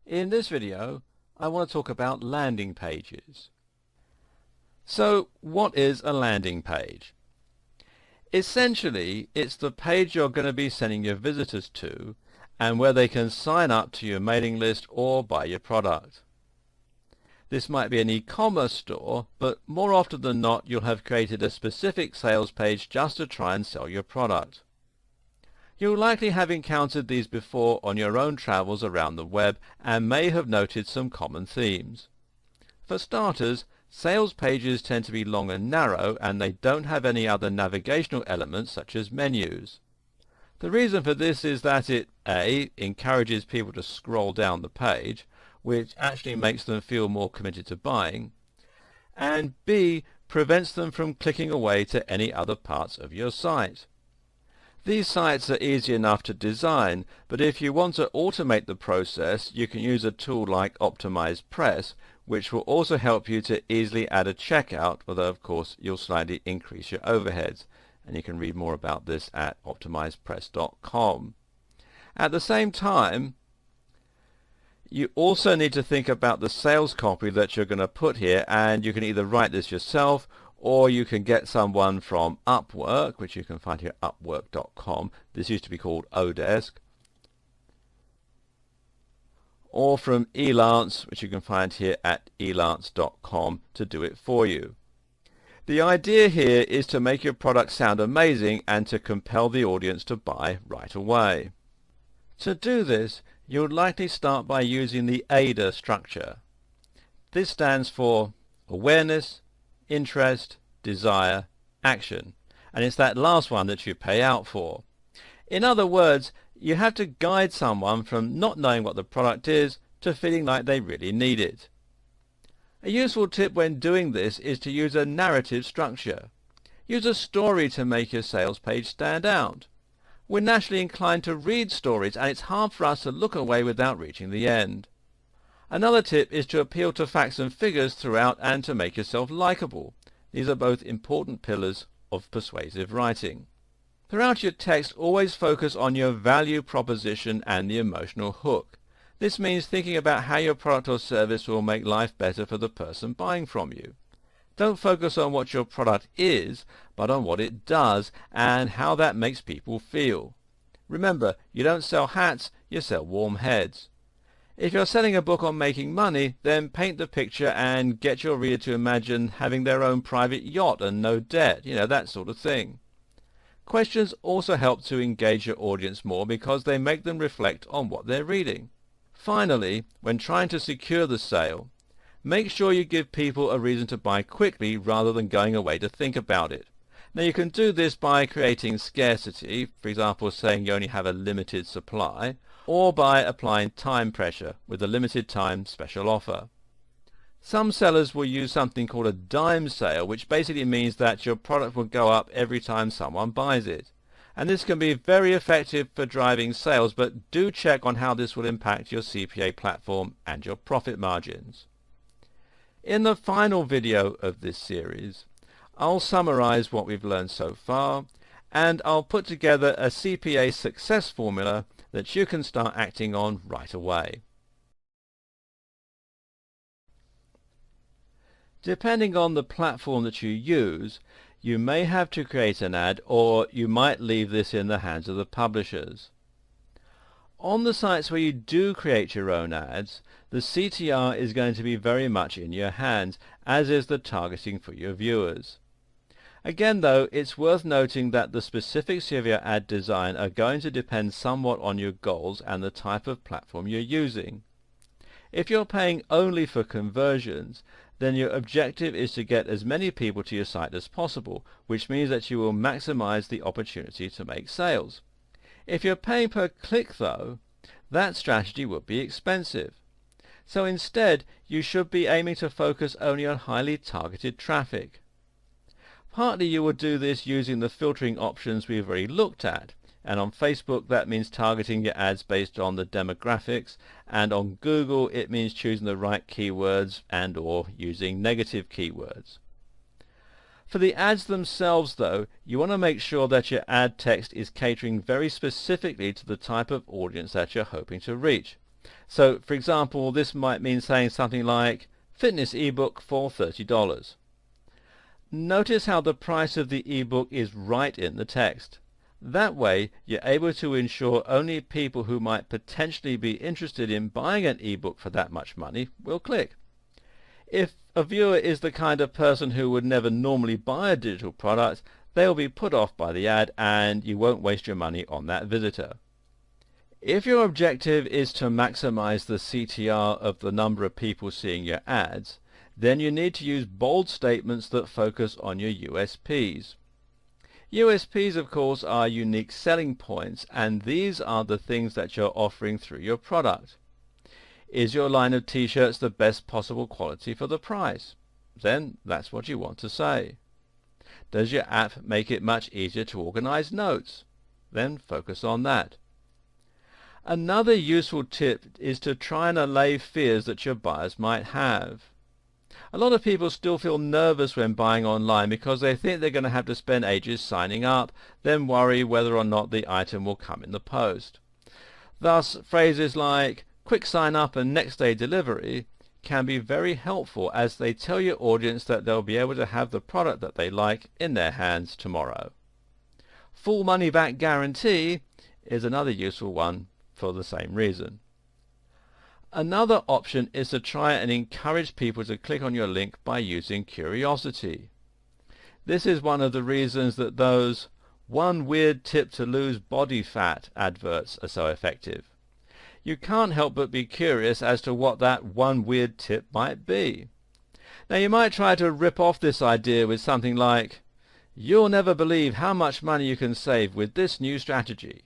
In this video, I want to talk about landing pages. So, what is a landing page? Essentially, it's the page you're going to be sending your visitors to and where they can sign up to your mailing list or buy your product. This might be an e-commerce store, but more often than not you'll have created a specific sales page just to try and sell your product. You'll likely have encountered these before on your own travels around the web and may have noted some common themes. For starters, sales pages tend to be long and narrow, and they don't have any other navigational elements such as menus. The reason for this is that it A. encourages people to scroll down the page, which actually makes them feel more committed to buying, and B. prevents them from clicking away to any other parts of your site. These sites are easy enough to design, but if you want to automate the process, you can use a tool like Optimize Press, which will also help you to easily add a checkout, although of course you'll slightly increase your overheads. And you can read more about this at optimizepress.com. At the same time, you also need to think about the sales copy that you're going to put here, and you can either write this yourself or you can get someone from Upwork, which you can find here at upwork.com. This used to be called Odesk. Or from Elance, which you can find here at elance.com, to do it for you. The idea here is to make your product sound amazing and to compel the audience to buy right away. To do this, you'll likely start by using the ADA structure. This stands for awareness, interest, desire, action, and it's that last one that you pay out for. In other words, you have to guide someone from not knowing what the product is to feeling like they really need it. A useful tip when doing this is to use a narrative structure. Use a story to make your sales page stand out. We're naturally inclined to read stories, and it's hard for us to look away without reaching the end. Another tip is to appeal to facts and figures throughout and to make yourself likable. These are both important pillars of persuasive writing. Throughout your text, always focus on your value proposition and the emotional hook. This means thinking about how your product or service will make life better for the person buying from you. Don't focus on what your product is, but on what it does and how that makes people feel. Remember, you don't sell hats, you sell warm heads. If you're selling a book on making money, then paint the picture and get your reader to imagine having their own private yacht and no debt, that sort of thing. Questions also help to engage your audience more because they make them reflect on what they're reading. Finally, when trying to secure the sale, make sure you give people a reason to buy quickly rather than going away to think about it. Now you can do this by creating scarcity, for example saying you only have a limited supply, or by applying time pressure with a limited time special offer. Some sellers will use something called a dime sale, which basically means that your product will go up every time someone buys it. And this can be very effective for driving sales, but do check on how this will impact your CPA platform and your profit margins. In the final video of this series, I'll summarize what we've learned so far, and I'll put together a CPA success formula that you can start acting on right away. Depending on the platform that you use, you may have to create an ad, or you might leave this in the hands of the publishers. On the sites where you do create your own ads, the CTR is going to be very much in your hands, as is the targeting for your viewers. Again though, it's worth noting that the specifics of your ad design are going to depend somewhat on your goals and the type of platform you're using. If you're paying only for conversions, then your objective is to get as many people to your site as possible, which means that you will maximize the opportunity to make sales. If you're paying per click though, that strategy would be expensive. So instead, you should be aiming to focus only on highly targeted traffic. Partly you will do this using the filtering options we've already looked at, and on Facebook that means targeting your ads based on the demographics, and on Google it means choosing the right keywords and or using negative keywords. For the ads themselves though, you want to make sure that your ad text is catering very specifically to the type of audience that you're hoping to reach. So, for example, this might mean saying something like, fitness ebook for $30. Notice how the price of the ebook is right in the text. That way, you're able to ensure only people who might potentially be interested in buying an ebook for that much money will click. If a viewer is the kind of person who would never normally buy a digital product, they'll be put off by the ad and you won't waste your money on that visitor. If your objective is to maximize the CTR of the number of people seeing your ads, then you need to use bold statements that focus on your USPs. USPs, of course, are unique selling points, and these are the things that you're offering through your product. Is your line of t-shirts the best possible quality for the price? Then that's what you want to say. Does your app make it much easier to organize notes? Then focus on that. Another useful tip is to try and allay fears that your buyers might have. A lot of people still feel nervous when buying online because they think they're going to have to spend ages signing up, then worry whether or not the item will come in the post. Thus, phrases like quick sign up and next day delivery can be very helpful as they tell your audience that they'll be able to have the product that they like in their hands tomorrow. Full money back guarantee is another useful one for the same reason. Another option is to try and encourage people to click on your link by using curiosity. This is one of the reasons that those "one weird tip to lose body fat" adverts are so effective. You can't help but be curious as to what that one weird tip might be. Now you might try to rip off this idea with something like, "You'll never believe how much money you can save with this new strategy."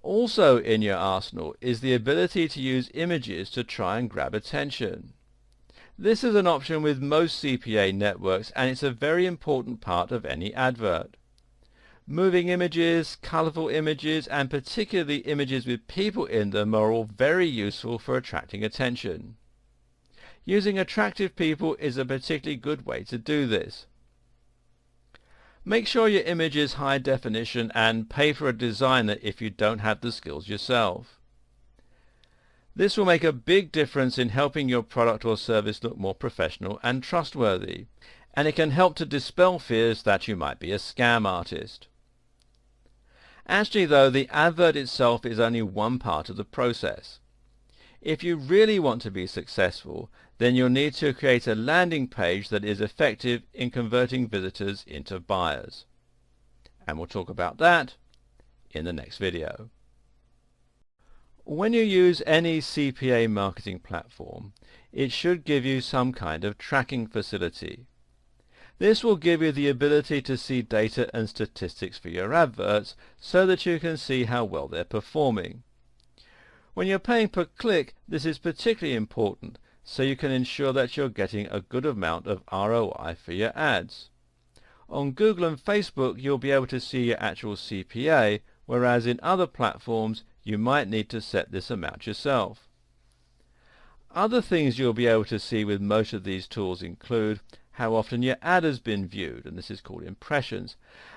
Also in your arsenal is the ability to use images to try and grab attention. This is an option with most CPA networks, and it's a very important part of any advert. Moving images, colorful images, and particularly images with people in them are all very useful for attracting attention. Using attractive people is a particularly good way to do this. Make sure your image is high definition and pay for a designer if you don't have the skills yourself. This will make a big difference in helping your product or service look more professional and trustworthy, and it can help to dispel fears that you might be a scam artist. Actually though, the advert itself is only one part of the process. If you really want to be successful, then you'll need to create a landing page that is effective in converting visitors into buyers. And we'll talk about that in the next video. When you use any CPA marketing platform, it should give you some kind of tracking facility. This will give you the ability to see data and statistics for your adverts so that you can see how well they're performing. When you're paying per click, this is particularly important, so you can ensure that you're getting a good amount of ROI for your ads. On Google and Facebook, you'll be able to see your actual CPA, whereas in other platforms, you might need to set this amount yourself. Other things you'll be able to see with most of these tools include how often your ad has been viewed, and this is called impressions,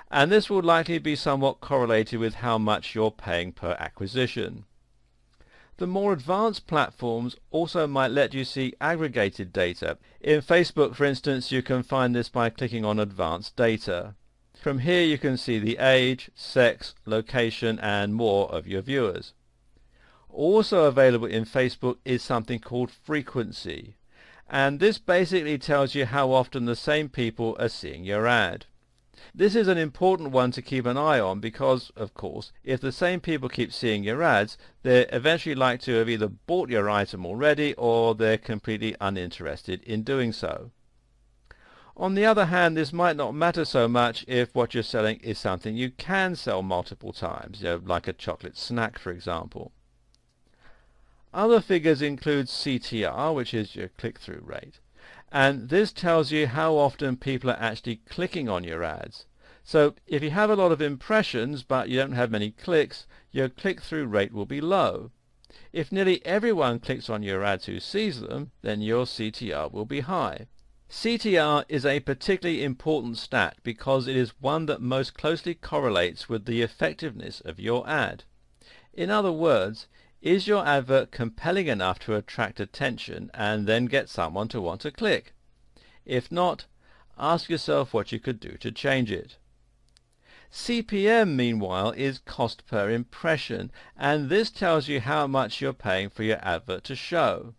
and this will likely be somewhat correlated with how much you're paying per acquisition. The more advanced platforms also might let you see aggregated data. In Facebook, for instance, you can find this by clicking on Advanced Data. From here you can see the age, sex, location, and more of your viewers. Also available in Facebook is something called frequency, and this basically tells you how often the same people are seeing your ad. This is an important one to keep an eye on because, of course, if the same people keep seeing your ads, they're eventually likely to have either bought your item already or they're completely uninterested in doing so. On the other hand, this might not matter so much if what you're selling is something you can sell multiple times, like a chocolate snack, for example. Other figures include CTR, which is your click-through rate. And this tells you how often people are actually clicking on your ads. So if you have a lot of impressions but you don't have many clicks, your click-through rate will be low. If nearly everyone clicks on your ads who sees them, then your CTR will be high. CTR is a particularly important stat because it is one that most closely correlates with the effectiveness of your ad. In other words, Is your advert compelling enough to attract attention and then get someone to want to click? If not, ask yourself what you could do to change it. CPM, meanwhile, is cost per impression, and this tells you how much you're paying for your advert to show.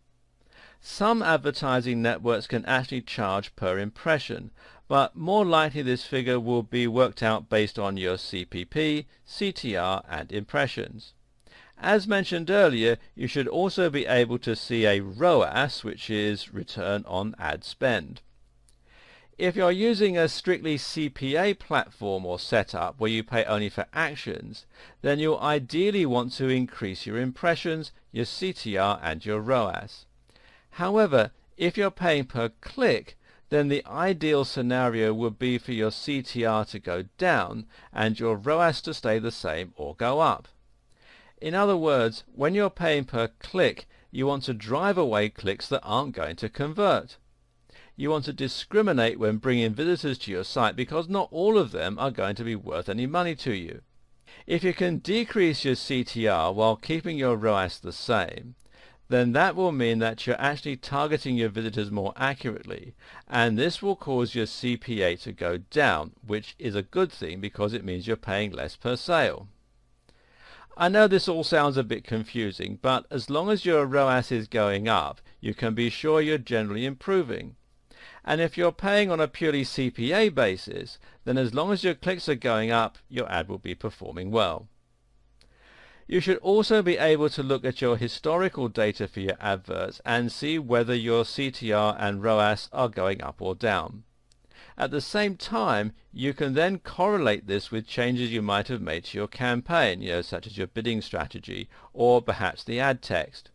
Some advertising networks can actually charge per impression, but more likely this figure will be worked out based on your CPP, CTR, and impressions. As mentioned earlier, you should also be able to see a ROAS, which is return on ad spend. If you're using a strictly CPA platform or setup where you pay only for actions, then you'll ideally want to increase your impressions, your CTR, and your ROAS. However, if you're paying per click, then the ideal scenario would be for your CTR to go down and your ROAS to stay the same or go up. In other words, when you're paying per click, you want to drive away clicks that aren't going to convert. You want to discriminate when bringing visitors to your site because not all of them are going to be worth any money to you. If you can decrease your CTR while keeping your ROAS the same, then that will mean that you're actually targeting your visitors more accurately, and this will cause your CPA to go down, which is a good thing because it means you're paying less per sale. I know this all sounds a bit confusing, but as long as your ROAS is going up, you can be sure you're generally improving. And if you're paying on a purely CPA basis, then as long as your clicks are going up, your ad will be performing well. You should also be able to look at your historical data for your adverts and see whether your CTR and ROAS are going up or down. At the same time, you can then correlate this with changes you might have made to your campaign, such as your bidding strategy or perhaps the ad text.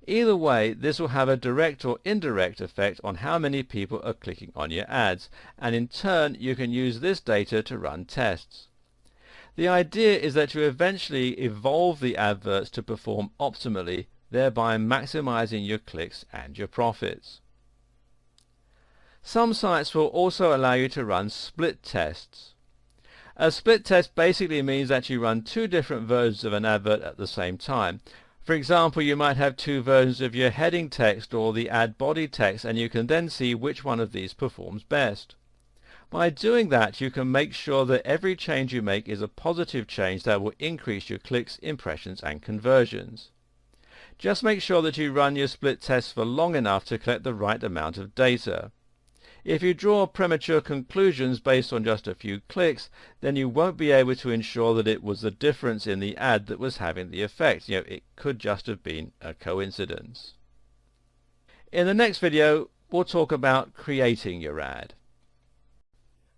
Either way, this will have a direct or indirect effect on how many people are clicking on your ads, and in turn you can use this data to run tests. The idea is that you eventually evolve the adverts to perform optimally, thereby maximizing your clicks and your profits. Some sites will also allow you to run split tests. A split test basically means that you run two different versions of an advert at the same time. For example, you might have two versions of your heading text or the ad body text, and you can then see which one of these performs best. By doing that, you can make sure that every change you make is a positive change that will increase your clicks, impressions, and conversions. Just make sure that you run your split tests for long enough to collect the right amount of data. If you draw premature conclusions based on just a few clicks, then you won't be able to ensure that it was the difference in the ad that was having the effect. It could just have been a coincidence. In the next video, we'll talk about creating your ad.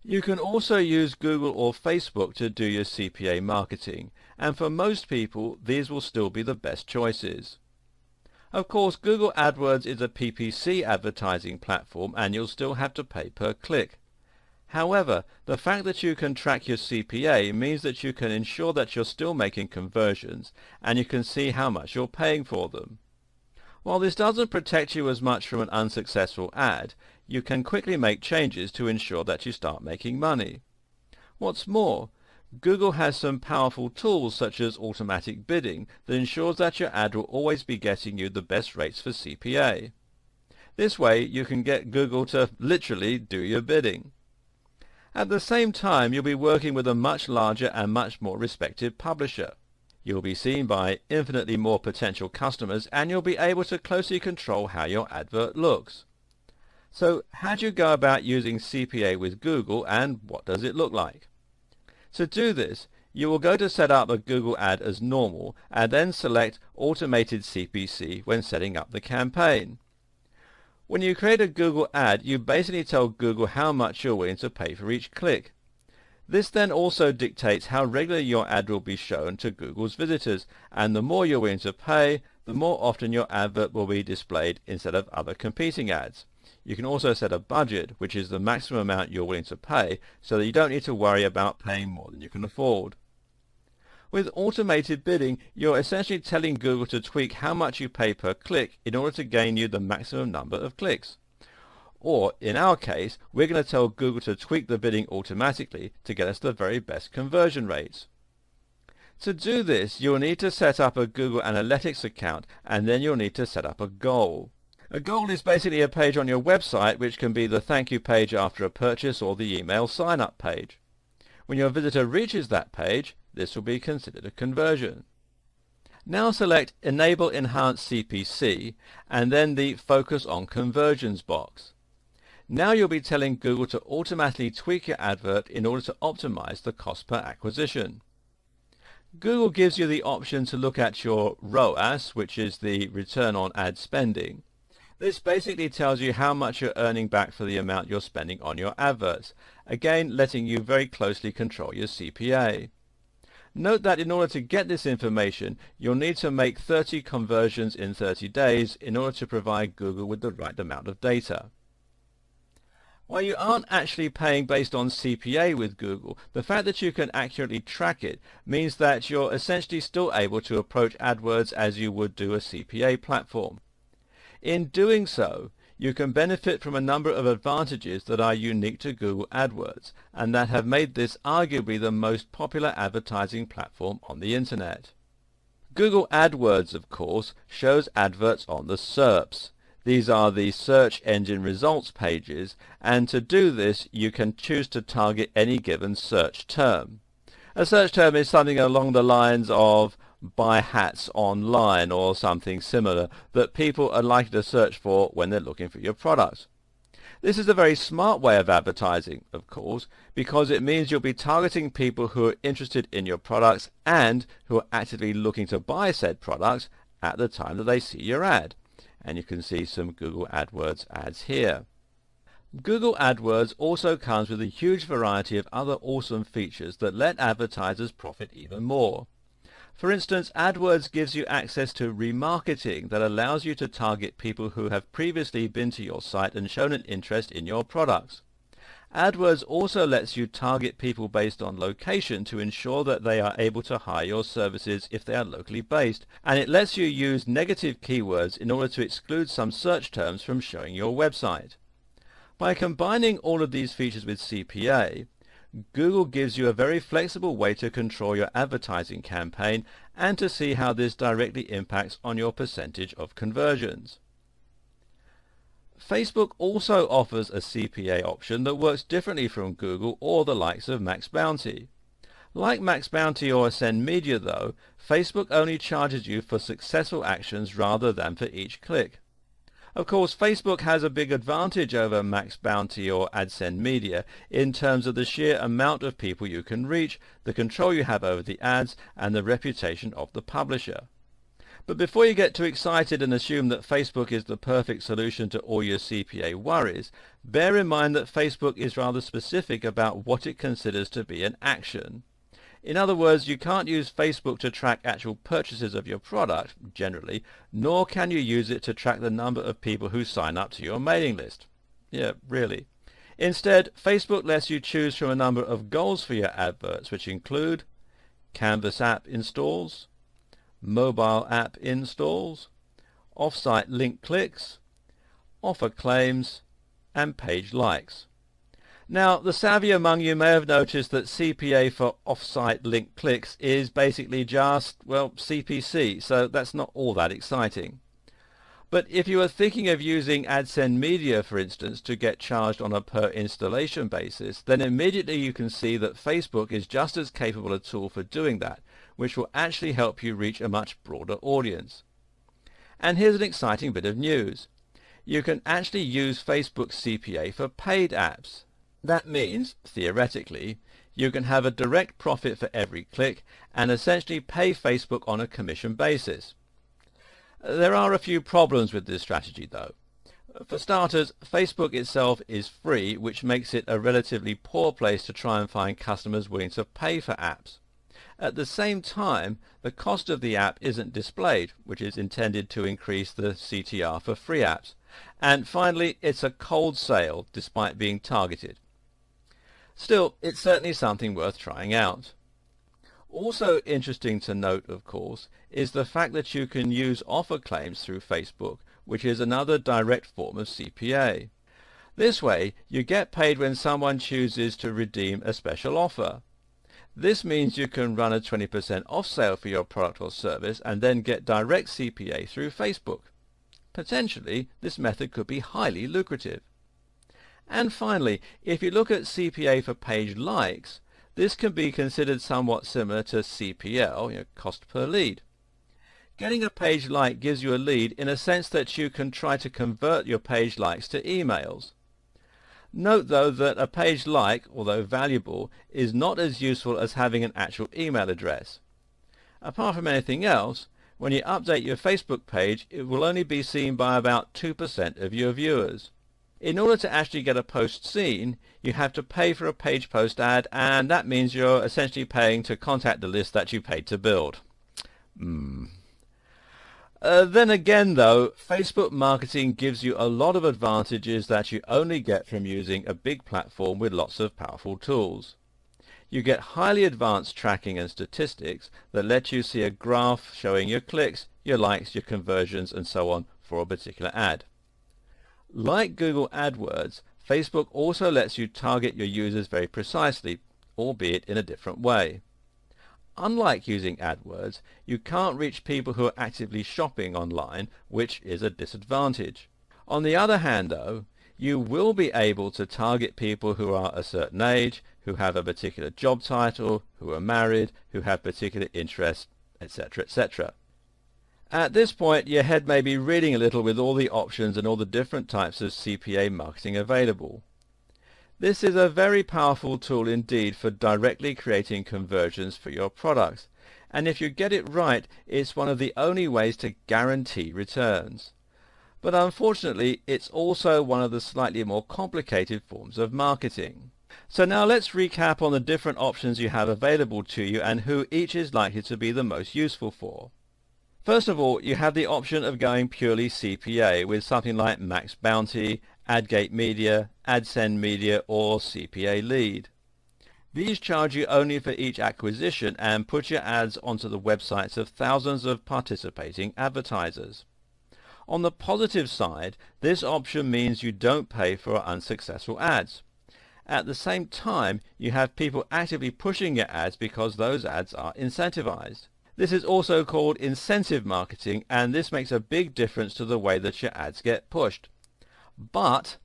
You can also use Google or Facebook to do your CPA marketing, and for most people, these will still be the best choices. Of course, Google AdWords is a PPC advertising platform and you'll still have to pay per click. However, the fact that you can track your CPA means that you can ensure that you're still making conversions and you can see how much you're paying for them. While this doesn't protect you as much from an unsuccessful ad, you can quickly make changes to ensure that you start making money. What's more, Google has some powerful tools such as automatic bidding that ensures that your ad will always be getting you the best rates for CPA. This way you can get Google to literally do your bidding. At the same time, you'll be working with a much larger and much more respected publisher. You'll be seen by infinitely more potential customers and you'll be able to closely control how your advert looks. So how do you go about using CPA with Google and what does it look like? To do this, you will go to set up a Google ad as normal and then select Automated CPC when setting up the campaign. When you create a Google ad, you basically tell Google how much you're willing to pay for each click. This then also dictates how regularly your ad will be shown to Google's visitors, and the more you're willing to pay, the more often your advert will be displayed instead of other competing ads. You can also set a budget, which is the maximum amount you're willing to pay, so that you don't need to worry about paying more than you can afford. With automated bidding, you're essentially telling Google to tweak how much you pay per click in order to gain you the maximum number of clicks. Or, in our case, we're going to tell Google to tweak the bidding automatically to get us the very best conversion rates. To do this, you'll need to set up a Google Analytics account, and then you'll need to set up a goal. A goal is basically a page on your website which can be the thank you page after a purchase or the email sign-up page. When your visitor reaches that page, this will be considered a conversion. Now select Enable Enhanced CPC and then the Focus on Conversions box. Now you'll be telling Google to automatically tweak your advert in order to optimize the cost per acquisition. Google gives you the option to look at your ROAS, which is the return on ad spending. This basically tells you how much you're earning back for the amount you're spending on your adverts, again letting you very closely control your CPA. Note that in order to get this information, you'll need to make 30 conversions in 30 days in order to provide Google with the right amount of data. While you aren't actually paying based on CPA with Google, the fact that you can accurately track it means that you're essentially still able to approach AdWords as you would do a CPA platform. In doing so, you can benefit from a number of advantages that are unique to Google AdWords and that have made this arguably the most popular advertising platform on the internet. Google AdWords, of course, shows adverts on the SERPs. These are the search engine results pages, and to do this you can choose to target any given search term. A search term is something along the lines of buy hats online or something similar that people are likely to search for when they're looking for your products. This is a very smart way of advertising, of course, because it means you'll be targeting people who are interested in your products and who are actively looking to buy said products at the time that they see your ad. And you can see some Google AdWords ads here. Google AdWords also comes with a huge variety of other awesome features that let advertisers profit even more. For instance, AdWords gives you access to remarketing that allows you to target people who have previously been to your site and shown an interest in your products. AdWords also lets you target people based on location to ensure that they are able to hire your services if they are locally based, and it lets you use negative keywords in order to exclude some search terms from showing your website. By combining all of these features with CPA, Google gives you a very flexible way to control your advertising campaign and to see how this directly impacts on your percentage of conversions. Facebook also offers a CPA option that works differently from Google or the likes of Max Bounty. Like Max Bounty or Ascend Media though, Facebook only charges you for successful actions rather than for each click. Of course, Facebook has a big advantage over Max Bounty or Ascend Media in terms of the sheer amount of people you can reach, the control you have over the ads, and the reputation of the publisher. But before you get too excited and assume that Facebook is the perfect solution to all your CPA worries, bear in mind that Facebook is rather specific about what it considers to be an action. In other words, you can't use Facebook to track actual purchases of your product, generally, nor can you use it to track the number of people who sign up to your mailing list. Yeah, really. Instead, Facebook lets you choose from a number of goals for your adverts, which include Canvas app installs, mobile app installs, off-site link clicks, offer claims, and page likes. Now, the savvy among you may have noticed that CPA for off-site link clicks is basically just, well, CPC, so that's not all that exciting. But if you are thinking of using Ascend Media, for instance, to get charged on a per installation basis, then immediately you can see that Facebook is just as capable a tool for doing that, which will actually help you reach a much broader audience. And here's an exciting bit of news. You can actually use Facebook's CPA for paid apps. That means, theoretically, you can have a direct profit for every click and essentially pay Facebook on a commission basis. There are a few problems with this strategy though. For starters, Facebook itself is free, which makes it a relatively poor place to try and find customers willing to pay for apps. At the same time, the cost of the app isn't displayed, which is intended to increase the CTR for free apps. And finally, it's a cold sale despite being targeted. Still, it's certainly something worth trying out. Also interesting to note, of course, is the fact that you can use offer claims through Facebook, which is another direct form of CPA. This way, you get paid when someone chooses to redeem a special offer. This means you can run a 20% off sale for your product or service and then get direct CPA through Facebook. Potentially, this method could be highly lucrative. And finally, if you look at CPA for page likes, this can be considered somewhat similar to CPL, cost per lead. Getting a page like gives you a lead in a sense that you can try to convert your page likes to emails. Note though that a page like, although valuable, is not as useful as having an actual email address. Apart from anything else, when you update your Facebook page, it will only be seen by about 2% of your viewers. In order to actually get a post seen, you have to pay for a page post ad, and that means you're essentially paying to contact the list that you paid to build. Then again though, Facebook marketing gives you a lot of advantages that you only get from using a big platform with lots of powerful tools. You get highly advanced tracking and statistics that let you see a graph showing your clicks, your likes, your conversions and so on for a particular ad. Like Google AdWords, Facebook also lets you target your users very precisely, albeit in a different way. Unlike using AdWords, you can't reach people who are actively shopping online, which is a disadvantage. On the other hand though, you will be able to target people who are a certain age, who have a particular job title, who are married, who have particular interests, etc., etc. At this point, your head may be reeling a little with all the options and all the different types of CPA marketing available. This is a very powerful tool indeed for directly creating conversions for your products, and if you get it right, it's one of the only ways to guarantee returns. But unfortunately, it's also one of the slightly more complicated forms of marketing. So now let's recap on the different options you have available to you and who each is likely to be the most useful for. First of all, you have the option of going purely CPA with something like Max Bounty, AdGate Media, AdSend Media or CPA Lead. These charge you only for each acquisition and put your ads onto the websites of thousands of participating advertisers. On the positive side, this option means you don't pay for unsuccessful ads. At the same time, you have people actively pushing your ads because those ads are incentivized. This is also called incentive marketing, and this makes a big difference to the way that your ads get pushed. But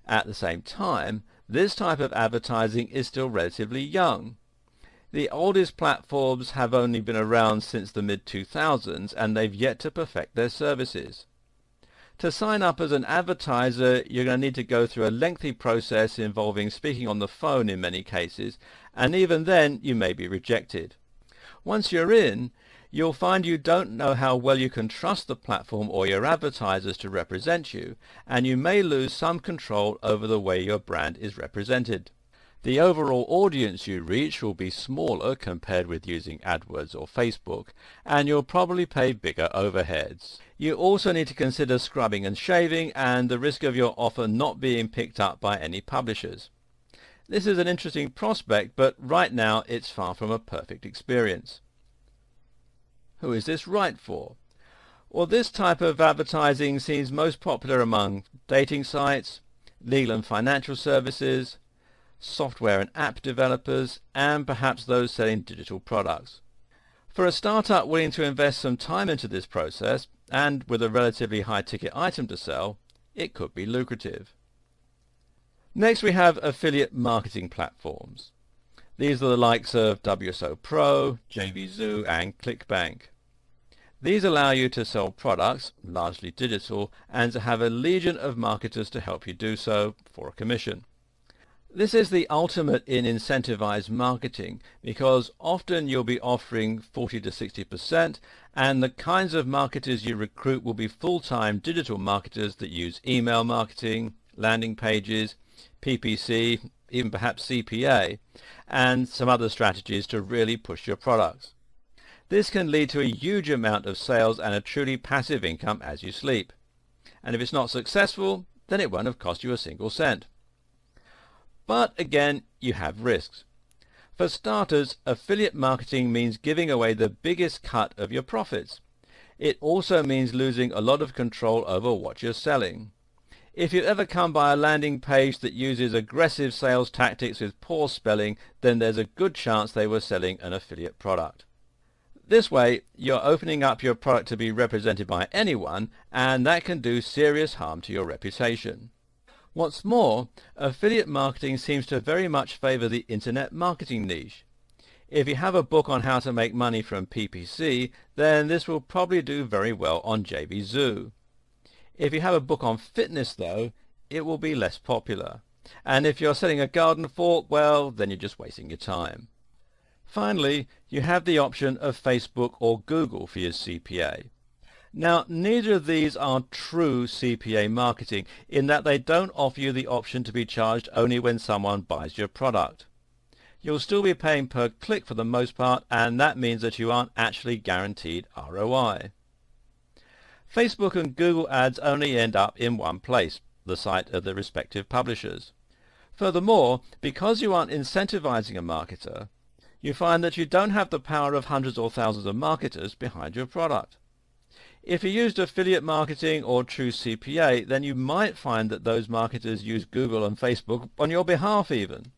at the same time, this type of advertising is still relatively young. The oldest platforms have only been around since the mid-2000s and they've yet to perfect their services. To sign up as an advertiser, you're going to need to go through a lengthy process involving speaking on the phone in many cases, and even then you may be rejected. Once you're in, you'll find you don't know how well you can trust the platform or your advertisers to represent you, and you may lose some control over the way your brand is represented. The overall audience you reach will be smaller compared with using AdWords or Facebook, and you'll probably pay bigger overheads. You also need to consider scrubbing and shaving and the risk of your offer not being picked up by any publishers. This is an interesting prospect, but right now it's far from a perfect experience. Who is this right for? Well, this type of advertising seems most popular among dating sites, legal and financial services, software and app developers, and perhaps those selling digital products. For a startup willing to invest some time into this process, and with a relatively high ticket item to sell, it could be lucrative. Next we have affiliate marketing platforms. These are the likes of WSO Pro, JVZoo and ClickBank. These allow you to sell products, largely digital, and to have a legion of marketers to help you do so for a commission. This is the ultimate in incentivized marketing because often you'll be offering 40 to 60%, and the kinds of marketers you recruit will be full-time digital marketers that use email marketing, landing pages, PPC, even perhaps CPA, and some other strategies to really push your products. This can lead to a huge amount of sales and a truly passive income as you sleep. And if it's not successful, then it won't have cost you a single cent. But again, you have risks. For starters, affiliate marketing means giving away the biggest cut of your profits. It also means losing a lot of control over what you're selling. If you ever come by a landing page that uses aggressive sales tactics with poor spelling, then there's a good chance they were selling an affiliate product. This way, you're opening up your product to be represented by anyone, and that can do serious harm to your reputation. What's more, affiliate marketing seems to very much favor the internet marketing niche. If you have a book on how to make money from PPC, then this will probably do very well on JVZoo. If you have a book on fitness, though, it will be less popular. And if you're selling a garden fork, well, then you're just wasting your time. Finally, you have the option of Facebook or Google for your CPA. Now, neither of these are true CPA marketing in that they don't offer you the option to be charged only when someone buys your product. You'll still be paying per click for the most part, and that means that you aren't actually guaranteed ROI. Facebook and Google ads only end up in one place, the site of the respective publishers. Furthermore, because you aren't incentivizing a marketer, you find that you don't have the power of hundreds or thousands of marketers behind your product. If you used affiliate marketing or true CPA, then you might find that those marketers use Google and Facebook on your behalf even.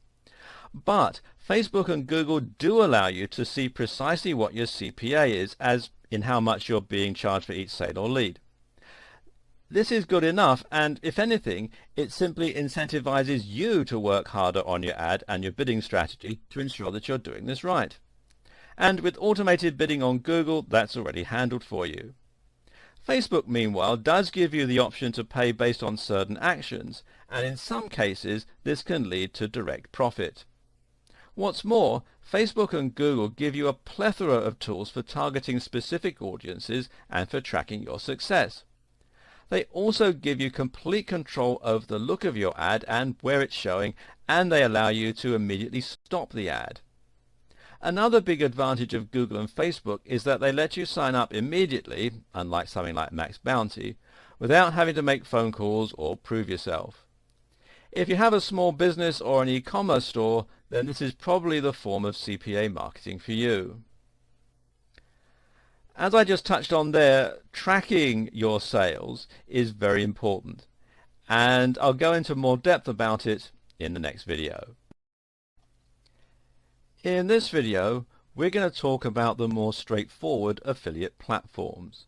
But Facebook and Google do allow you to see precisely what your CPA is, as in how much you're being charged for each sale or lead. This is good enough, and if anything, it simply incentivizes you to work harder on your ad and your bidding strategy to ensure that you're doing this right. And with automated bidding on Google, that's already handled for you. Facebook, meanwhile, does give you the option to pay based on certain actions, and in some cases this can lead to direct profit. What's more, Facebook and Google give you a plethora of tools for targeting specific audiences and for tracking your success. They also give you complete control over the look of your ad and where it's showing, and they allow you to immediately stop the ad. Another big advantage of Google and Facebook is that they let you sign up immediately, unlike something like Max Bounty, without having to make phone calls or prove yourself. If you have a small business or an e-commerce store, then this is probably the form of CPA marketing for you. As I just touched on there, tracking your sales is very important, and I'll go into more depth about it in the next video. In this video, we're going to talk about the more straightforward affiliate platforms.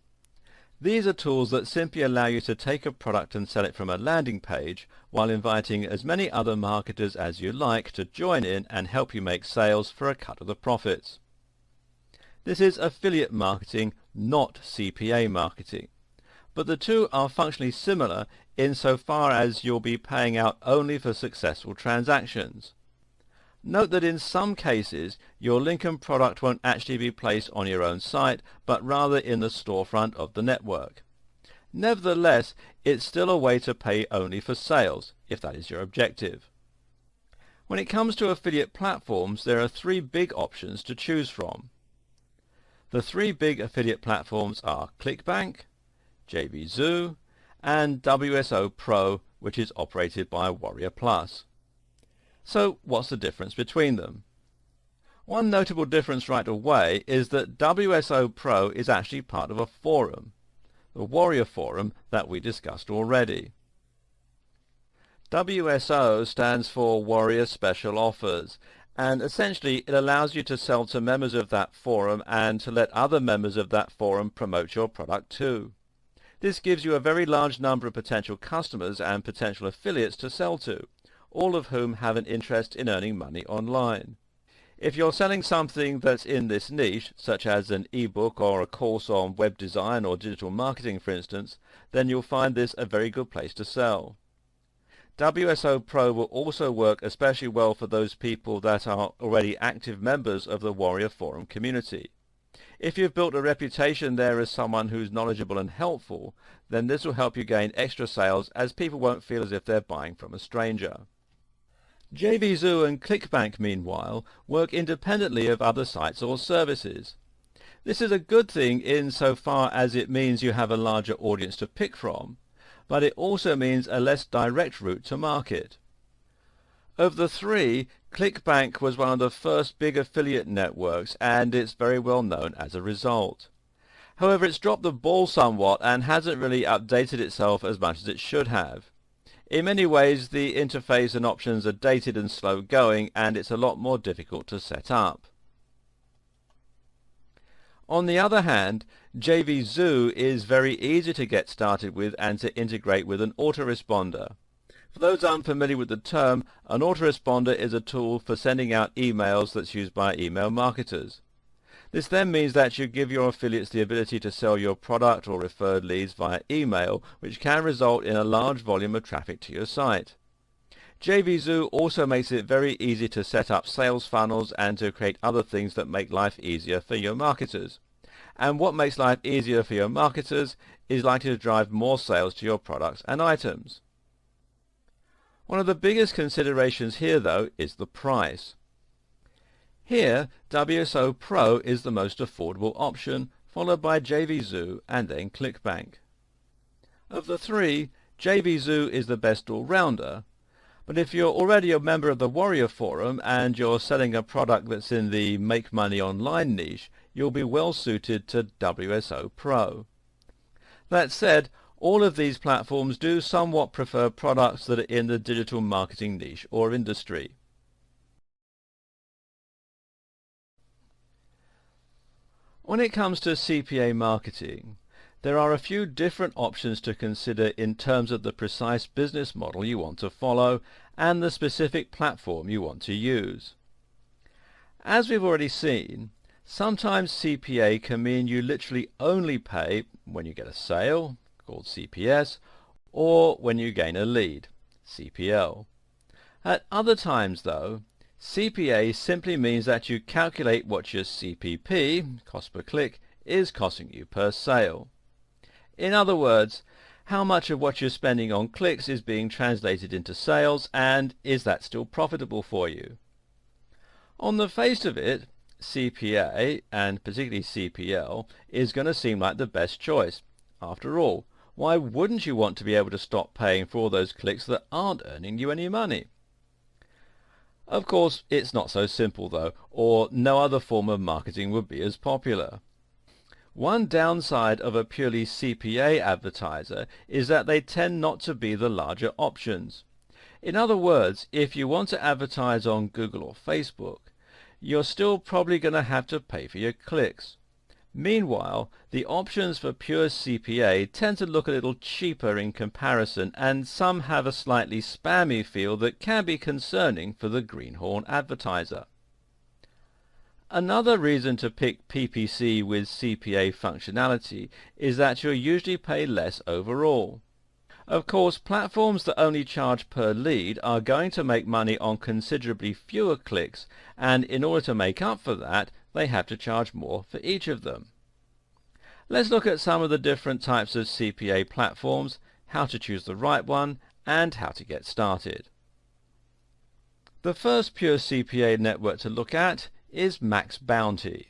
These are tools that simply allow you to take a product and sell it from a landing page while inviting as many other marketers as you like to join in and help you make sales for a cut of the profits. This is affiliate marketing, not CPA marketing. But the two are functionally similar insofar as you'll be paying out only for successful transactions. Note that in some cases, your link and product won't actually be placed on your own site, but rather in the storefront of the network. Nevertheless, it's still a way to pay only for sales, if that is your objective. When it comes to affiliate platforms, there are three big options to choose from. The three big affiliate platforms are ClickBank, JVZoo, and WSO Pro, which is operated by Warrior Plus. So what's the difference between them? One notable difference right away is that WSO Pro is actually part of a forum, the Warrior Forum that we discussed already. WSO stands for Warrior Special Offers, and essentially it allows you to sell to members of that forum and to let other members of that forum promote your product too. This gives you a very large number of potential customers and potential affiliates to sell to, all of whom have an interest in earning money online. If you're selling something that's in this niche, such as an ebook or a course on web design or digital marketing for instance, then you'll find this a very good place to sell. WSO Pro will also work especially well for those people that are already active members of the Warrior Forum community. If you've built a reputation there as someone who's knowledgeable and helpful, then this will help you gain extra sales as people won't feel as if they're buying from a stranger. JVZoo and ClickBank, meanwhile, work independently of other sites or services. This is a good thing insofar as it means you have a larger audience to pick from, but it also means a less direct route to market. Of the three, ClickBank was one of the first big affiliate networks, and it's very well known as a result. However, it's dropped the ball somewhat and hasn't really updated itself as much as it should have. In many ways, the interface and options are dated and slow going, and it's a lot more difficult to set up. On the other hand, JVZoo is very easy to get started with and to integrate with an autoresponder. For those unfamiliar with the term, an autoresponder is a tool for sending out emails that's used by email marketers. This then means that you give your affiliates the ability to sell your product or referred leads via email, which can result in a large volume of traffic to your site. JVZoo also makes it very easy to set up sales funnels and to create other things that make life easier for your marketers. And what makes life easier for your marketers is likely to drive more sales to your products and items. One of the biggest considerations here, though, is the price. Here, WSO Pro is the most affordable option, followed by JVZoo and then ClickBank. Of the three, JVZoo is the best all-rounder, but if you're already a member of the Warrior Forum and you're selling a product that's in the Make Money Online niche, you'll be well suited to WSO Pro. That said, all of these platforms do somewhat prefer products that are in the digital marketing niche or industry. When it comes to CPA marketing, there are a few different options to consider in terms of the precise business model you want to follow and the specific platform you want to use. As we've already seen, sometimes CPA can mean you literally only pay when you get a sale, called CPS, or when you gain a lead, CPL. At other times, though, CPA simply means that you calculate what your CPP, cost per click, is costing you per sale. In other words, how much of what you're spending on clicks is being translated into sales, and is that still profitable for you? On the face of it, CPA, and particularly CPL, is going to seem like the best choice. After all, why wouldn't you want to be able to stop paying for all those clicks that aren't earning you any money? Of course, it's not so simple though, or no other form of marketing would be as popular. One downside of a purely CPA advertiser is that they tend not to be the larger options. In other words, if you want to advertise on Google or Facebook, you're still probably going to have to pay for your clicks. Meanwhile, the options for pure CPA tend to look a little cheaper in comparison, and some have a slightly spammy feel that can be concerning for the greenhorn advertiser. Another reason to pick PPC with CPA functionality is that you'll usually pay less overall. Of course, platforms that only charge per lead are going to make money on considerably fewer clicks, and in order to make up for that, they have to charge more for each of them. Let's look at some of the different types of CPA platforms, how to choose the right one, and how to get started. The first pure CPA network to look at is Max Bounty.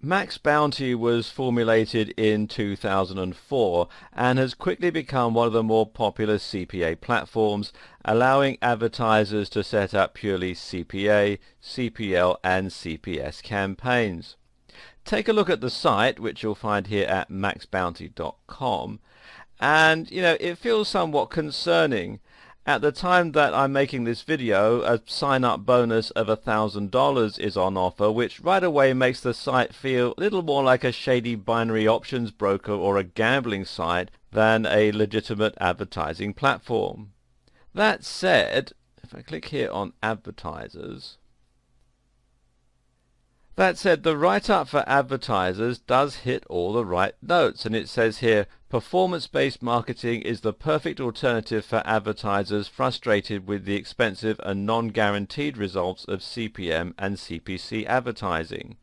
Max Bounty was formulated in 2004 and has quickly become one of the more popular CPA platforms, allowing advertisers to set up purely CPA, CPL and CPS campaigns. Take a look at the site, which you'll find here at maxbounty.com, and it feels somewhat concerning. At the time that I'm making this video, a sign-up bonus of $1,000 is on offer, which right away makes the site feel a little more like a shady binary options broker or a gambling site than a legitimate advertising platform. That said, if I click here on advertisers, the write-up for advertisers does hit all the right notes, and it says here, performance-based marketing is the perfect alternative for advertisers frustrated with the expensive and non-guaranteed results of CPM and CPC advertising.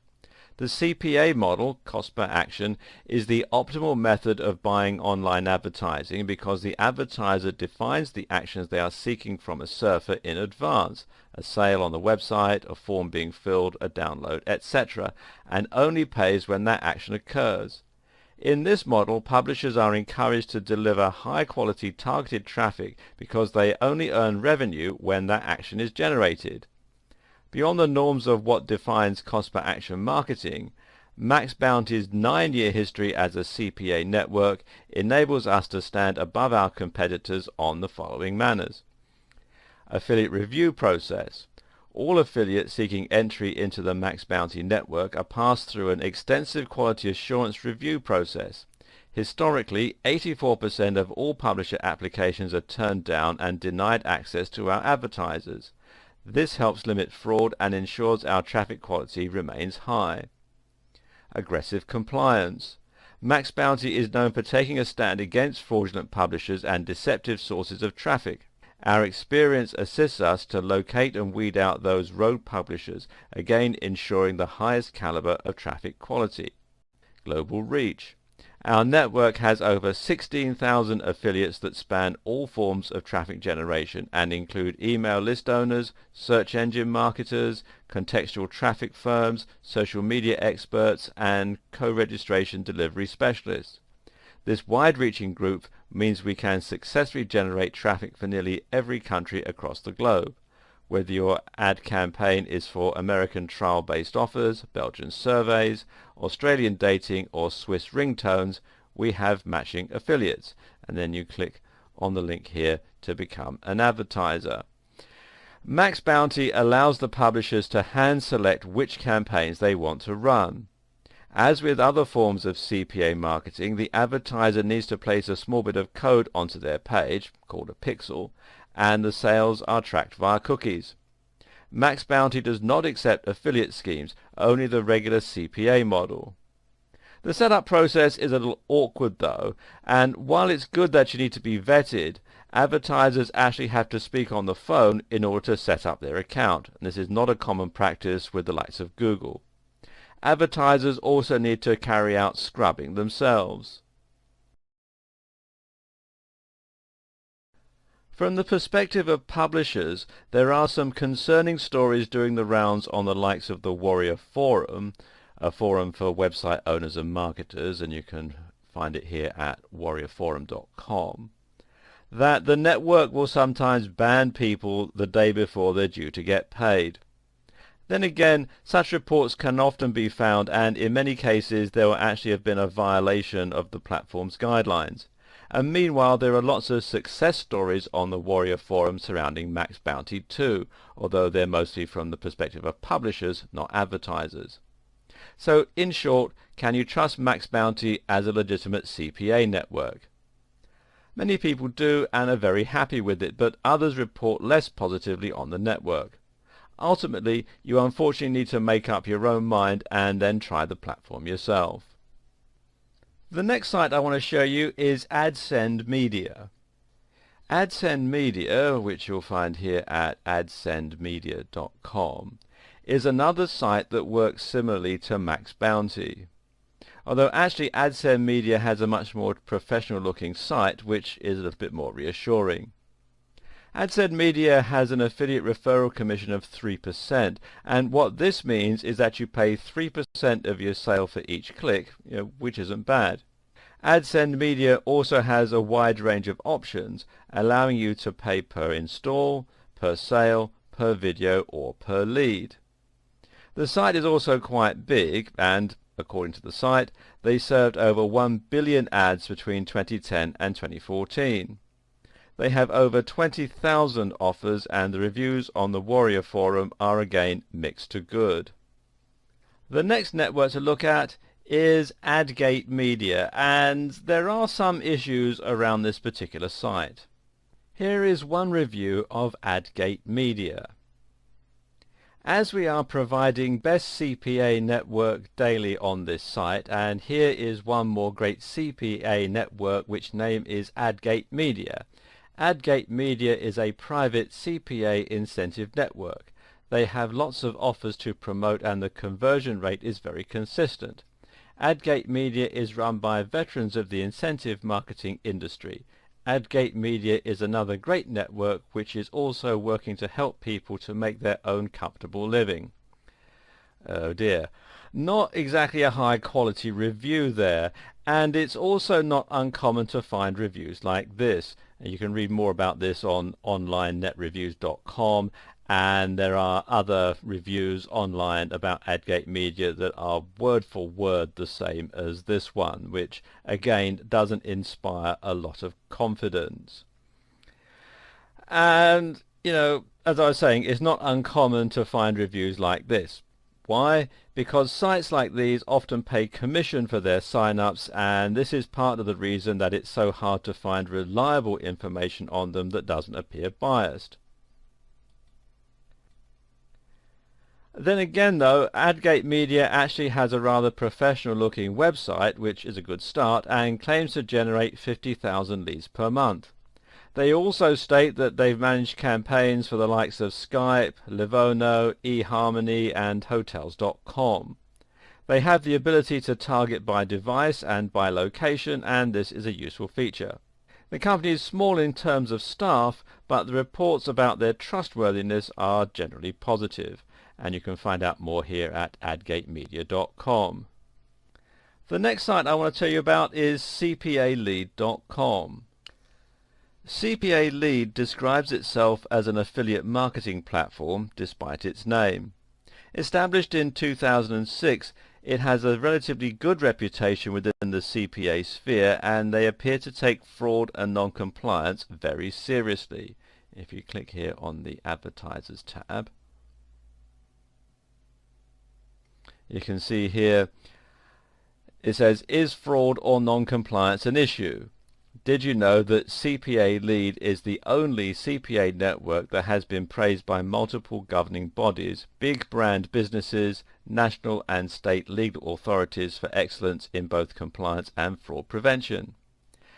The CPA model, cost per action, is the optimal method of buying online advertising because the advertiser defines the actions they are seeking from a surfer in advance, a sale on the website, a form being filled, a download, etc., and only pays when that action occurs. In this model, publishers are encouraged to deliver high-quality targeted traffic because they only earn revenue when that action is generated. Beyond the norms of what defines cost per action marketing, Max Bounty's 9-year history as a CPA network enables us to stand above our competitors on the following manners. Affiliate review process. All affiliates seeking entry into the Max Bounty network are passed through an extensive quality assurance review process. Historically, 84% of all publisher applications are turned down and denied access to our advertisers. This helps limit fraud and ensures our traffic quality remains high. Aggressive compliance. Max Bounty is known for taking a stand against fraudulent publishers and deceptive sources of traffic. Our experience assists us to locate and weed out those rogue publishers, again ensuring the highest caliber of traffic quality. Global reach. Our network has over 16,000 affiliates that span all forms of traffic generation and include email list owners, search engine marketers, contextual traffic firms, social media experts, and co-registration delivery specialists. This wide-reaching group means we can successfully generate traffic for nearly every country across the globe. Whether your ad campaign is for American trial-based offers, Belgian surveys, Australian dating or Swiss ringtones, we have matching affiliates. And then you click on the link here to become an advertiser. Max Bounty allows the publishers to hand select which campaigns they want to run. As with other forms of CPA marketing, the advertiser needs to place a small bit of code onto their page, called a pixel, and the sales are tracked via cookies. Max Bounty does not accept affiliate schemes, only the regular CPA model. The setup process is a little awkward though, and while it's good that you need to be vetted, advertisers actually have to speak on the phone in order to set up their account, and this is not a common practice with the likes of Google. Advertisers also need to carry out scrubbing themselves. From the perspective of publishers, there are some concerning stories doing the rounds on the likes of the Warrior Forum, a forum for website owners and marketers, and you can find it here at warriorforum.com, that the network will sometimes ban people the day before they're due to get paid. Then again, such reports can often be found, and in many cases there will actually have been a violation of the platform's guidelines. And meanwhile, there are lots of success stories on the Warrior Forum surrounding Max Bounty too, although they're mostly from the perspective of publishers, not advertisers. So, in short, can you trust Max Bounty as a legitimate CPA network? Many people do and are very happy with it, but others report less positively on the network. Ultimately, you unfortunately need to make up your own mind and then try the platform yourself. The next site I want to show you is AdSend Media. AdSend Media, which you'll find here at adsendmedia.com, is another site that works similarly to Max Bounty. Although actually AdSend Media has a much more professional looking site, which is a little bit more reassuring. AdSend Media has an affiliate referral commission of 3%, and what this means is that you pay 3% of your sale for each click, which isn't bad. AdSend Media also has a wide range of options, allowing you to pay per install, per sale, per video, or per lead. The site is also quite big, and according to the site, they served over 1 billion ads between 2010 and 2014. They have over 20,000 offers, and the reviews on the Warrior Forum are again mixed to good. The next network to look at is AdGate Media, and there are some issues around this particular site. Here is one review of AdGate Media. As we are providing best CPA network daily on this site, and here is one more great CPA network which name is AdGate Media. AdGate Media is a private CPA incentive network. They have lots of offers to promote and the conversion rate is very consistent. AdGate Media is run by veterans of the incentive marketing industry. AdGate Media is another great network which is also working to help people to make their own comfortable living. Oh dear. Not exactly a high quality review there, and it's also not uncommon to find reviews like this. You can read more about this on onlinenetreviews.com, And there are other reviews online about AdGate Media that are word for word the same as this one, which again doesn't inspire a lot of confidence. And, you know, as I was saying, it's not uncommon to find reviews like this. Why? Because sites like these often pay commission for their sign-ups, and this is part of the reason that it's so hard to find reliable information on them that doesn't appear biased. Then again though, AdGate Media actually has a rather professional looking website, which is a good start, and claims to generate 50,000 leads per month. They also state that they've managed campaigns for the likes of Skype, Livono, eHarmony and Hotels.com. They have the ability to target by device and by location, and this is a useful feature. The company is small in terms of staff, but the reports about their trustworthiness are generally positive, and you can find out more here at adgatemedia.com. The next site I want to tell you about is CPAlead.com. CPA Lead describes itself as an affiliate marketing platform despite its name. Established in 2006, it has a relatively good reputation within the CPA sphere, and they appear to take fraud and non-compliance very seriously. If you click here on the Advertisers tab, you can see here it says, is fraud or non-compliance an issue? Did you know that CPA Lead is the only CPA network that has been praised by multiple governing bodies, big brand businesses, national and state legal authorities for excellence in both compliance and fraud prevention?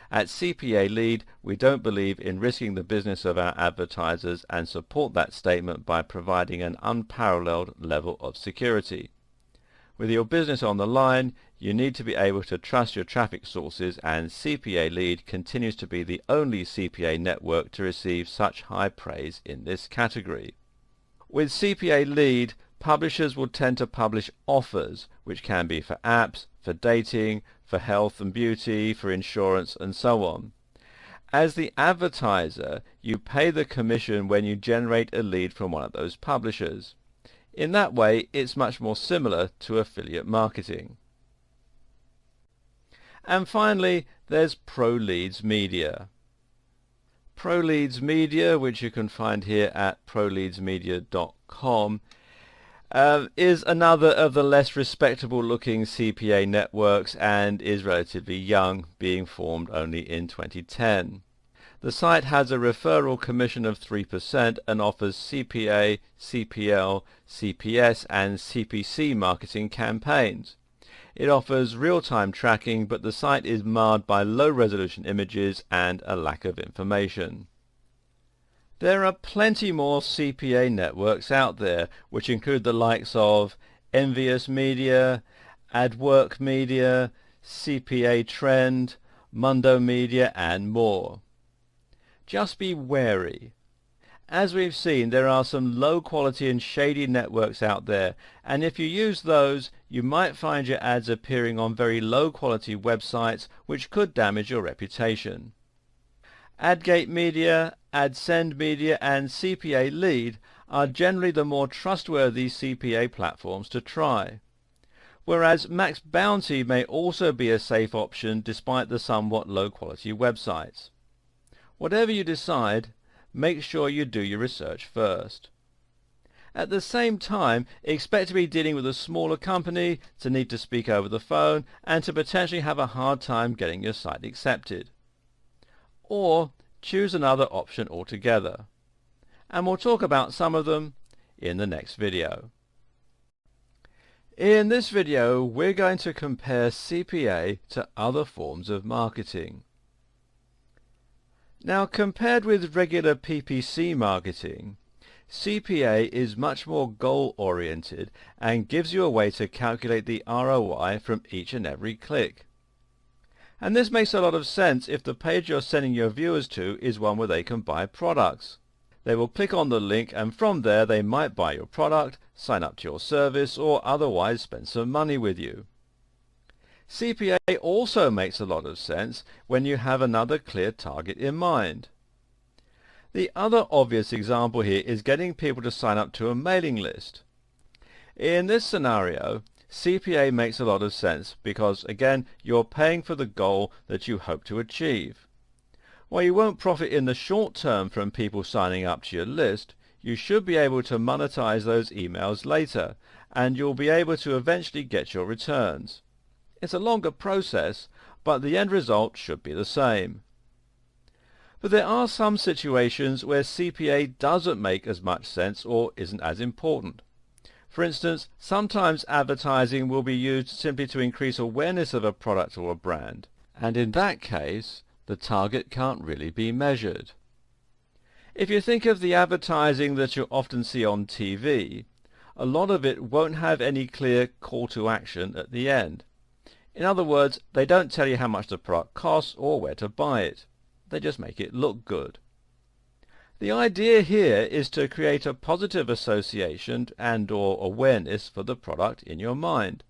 At CPA Lead, we don't believe in risking the business of our advertisers and support that statement by providing an unparalleled level of security. With your business on the line, you need to be able to trust your traffic sources, and CPA Lead continues to be the only CPA network to receive such high praise in this category. With CPA Lead, publishers will tend to publish offers, which can be for apps, for dating, for health and beauty, for insurance, and so on. As the advertiser, you pay the commission when you generate a lead from one of those publishers. In that way, it's much more similar to affiliate marketing. And finally, there's ProLeads Media. ProLeads Media, which you can find here at proleadsmedia.com, is another of the less respectable looking CPA networks and is relatively young, being formed only in 2010. The site has a referral commission of 3% and offers CPA, CPL, CPS and CPC marketing campaigns. It offers real-time tracking, but the site is marred by low-resolution images and a lack of information. There are plenty more CPA networks out there, which include the likes of Envious Media, AdWork Media, CPA Trend, Mundo Media and more. Just be wary. As we've seen, there are some low quality and shady networks out there, and if you use those, you might find your ads appearing on very low quality websites, which could damage your reputation. AdGate Media, AdSend Media and CPA Lead are generally the more trustworthy CPA platforms to try. Whereas Max Bounty may also be a safe option despite the somewhat low quality websites. Whatever you decide, make sure you do your research first. At the same time, expect to be dealing with a smaller company, to need to speak over the phone, and to potentially have a hard time getting your site accepted. Or choose another option altogether. And we'll talk about some of them in the next video. In this video, we're going to compare CPA to other forms of marketing. Now, compared with regular PPC marketing, CPA is much more goal-oriented and gives you a way to calculate the ROI from each and every click. And this makes a lot of sense if the page you're sending your viewers to is one where they can buy products. They will click on the link, and from there they might buy your product, sign up to your service, or otherwise spend some money with you. CPA also makes a lot of sense when you have another clear target in mind. The other obvious example here is getting people to sign up to a mailing list. In this scenario, CPA makes a lot of sense because, again, you're paying for the goal that you hope to achieve. While you won't profit in the short term from people signing up to your list, you should be able to monetize those emails later, and you'll be able to eventually get your returns. It's a longer process, but the end result should be the same. But there are some situations where CPA doesn't make as much sense or isn't as important. For instance, sometimes advertising will be used simply to increase awareness of a product or a brand, and in that case, the target can't really be measured. If you think of the advertising that you often see on TV, a lot of it won't have any clear call to action at the end. In other words, they don't tell you how much the product costs or where to buy it. They just make it look good. The idea here is to create a positive association and/or awareness for the product in your mind.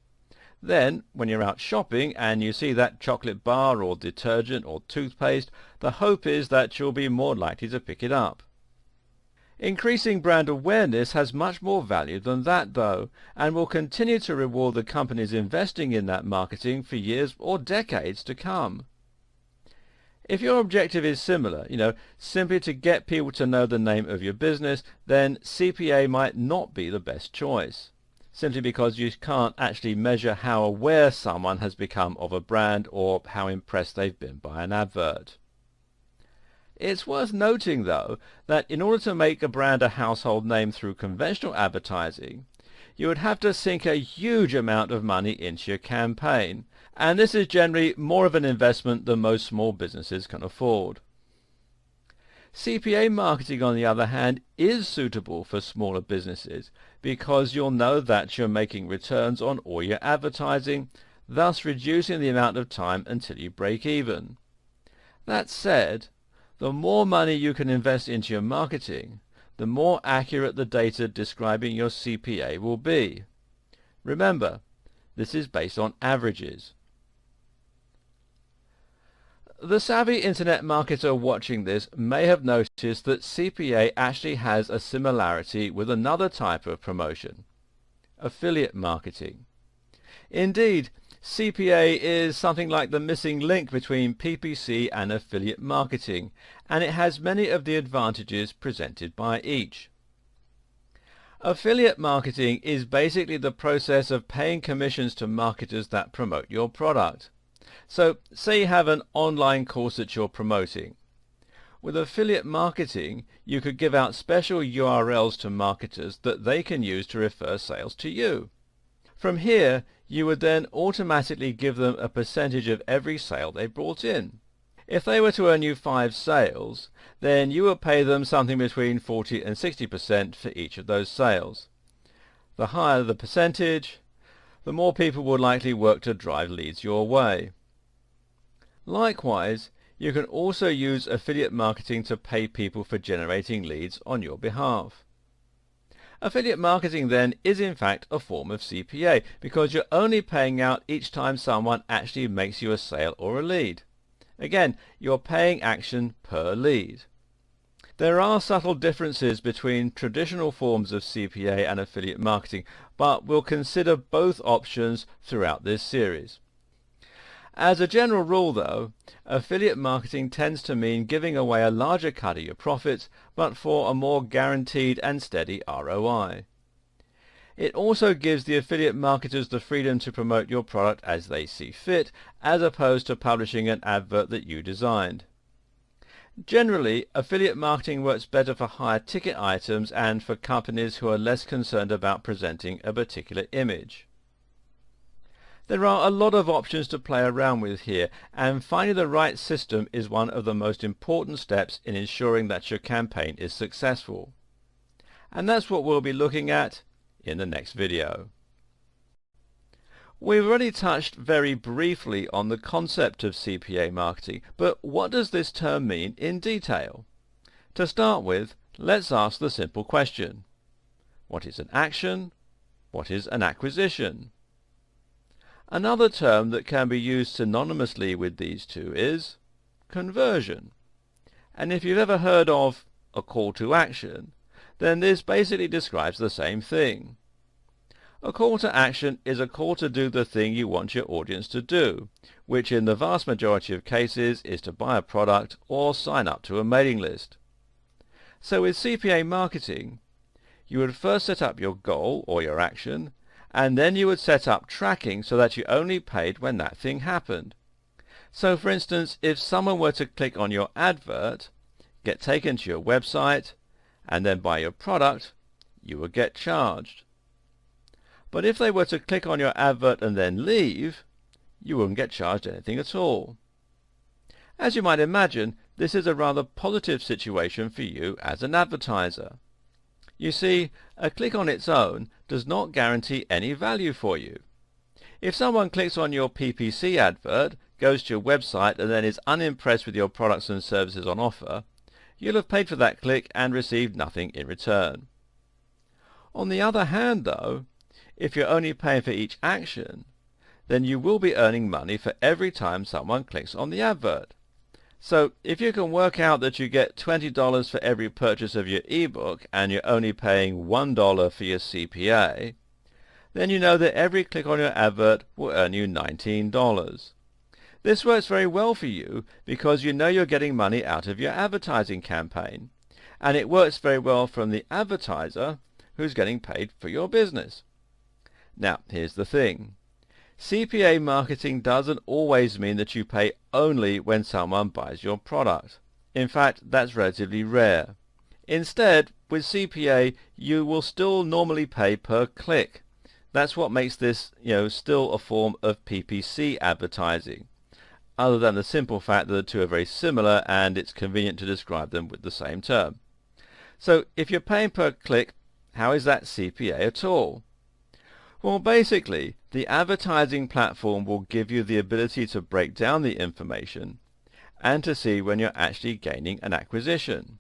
Then, when you're out shopping and you see that chocolate bar or detergent or toothpaste, the hope is that you'll be more likely to pick it up. Increasing brand awareness has much more value than that, though, and will continue to reward the companies investing in that marketing for years or decades to come. If your objective is similar, simply to get people to know the name of your business, then CPA might not be the best choice, simply because you can't actually measure how aware someone has become of a brand or how impressed they've been by an advert. It's worth noting, though, that in order to make a brand a household name through conventional advertising, you would have to sink a huge amount of money into your campaign, and this is generally more of an investment than most small businesses can afford. CPA marketing, on the other hand, is suitable for smaller businesses because you'll know that you're making returns on all your advertising, thus reducing the amount of time until you break even. That said, the more money you can invest into your marketing, the more accurate the data describing your CPA will be. Remember, this is based on averages. The savvy internet marketer watching this may have noticed that CPA actually has a similarity with another type of promotion: affiliate marketing. Indeed, CPA is something like the missing link between PPC and affiliate marketing, and it has many of the advantages presented by each. Affiliate marketing is basically the process of paying commissions to marketers that promote your product. So, say you have an online course that you're promoting. With affiliate marketing, you could give out special URLs to marketers that they can use to refer sales to you. From here, you would then automatically give them a percentage of every sale they brought in. If they were to earn you 5 sales, then you would pay them something between 40 and 60% for each of those sales. The higher the percentage, the more people will likely work to drive leads your way. Likewise, you can also use affiliate marketing to pay people for generating leads on your behalf. Affiliate marketing then is in fact a form of CPA because you're only paying out each time someone actually makes you a sale or a lead. Again, you're paying action per lead. There are subtle differences between traditional forms of CPA and affiliate marketing, but we'll consider both options throughout this series. As a general rule, though, affiliate marketing tends to mean giving away a larger cut of your profits, but for a more guaranteed and steady ROI. It also gives the affiliate marketers the freedom to promote your product as they see fit, as opposed to publishing an advert that you designed. Generally, affiliate marketing works better for higher ticket items and for companies who are less concerned about presenting a particular image. There are a lot of options to play around with here, and finding the right system is one of the most important steps in ensuring that your campaign is successful. And that's what we'll be looking at in the next video. We've already touched very briefly on the concept of CPA marketing, but what does this term mean in detail? To start with, let's ask the simple question: what is an action? What is an acquisition? Another term that can be used synonymously with these two is conversion. And if you've ever heard of a call to action, then this basically describes the same thing. A call to action is a call to do the thing you want your audience to do, which in the vast majority of cases is to buy a product or sign up to a mailing list. So with CPA marketing, you would first set up your goal or your action, and then you would set up tracking so that you only paid when that thing happened. So for instance, if someone were to click on your advert, get taken to your website, and then buy your product, you would get charged. But if they were to click on your advert and then leave, you wouldn't get charged anything at all. As you might imagine, this is a rather positive situation for you as an advertiser. You see, a click on its own does not guarantee any value for you. If someone clicks on your PPC advert, goes to your website and then is unimpressed with your products and services on offer, you'll have paid for that click and received nothing in return. On the other hand though, if you're only paying for each action, then you will be earning money for every time someone clicks on the advert. So if you can work out that you get $20 for every purchase of your ebook and you're only paying $1 for your CPA, then you know that every click on your advert will earn you $19. This works very well for you because you know you're getting money out of your advertising campaign, and it works very well from the advertiser who's getting paid for your business. Now, here's the thing. CPA marketing doesn't always mean that you pay only when someone buys your product. In fact, that's relatively rare. Instead, with CPA, you will still normally pay per click. That's what makes this, still a form of PPC advertising, other than the simple fact that the two are very similar and it's convenient to describe them with the same term. So if you're paying per click, how is that CPA at all? Well, basically, the advertising platform will give you the ability to break down the information and to see when you're actually gaining an acquisition.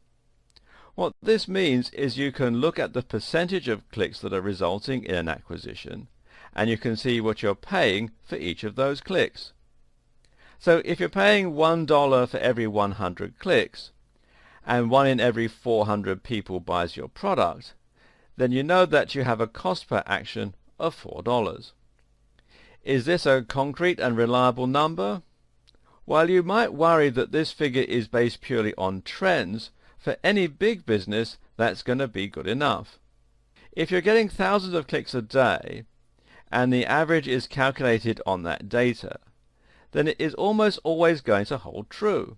What this means is you can look at the percentage of clicks that are resulting in an acquisition, and you can see what you're paying for each of those clicks. So if you're paying $1 for every 100 clicks, and 1 in every 400 people buys your product, then you know that you have a cost per action of $4. Is this a concrete and reliable number? While you might worry that this figure is based purely on trends, for any big business that's going to be good enough. If you're getting thousands of clicks a day, and the average is calculated on that data, then it is almost always going to hold true.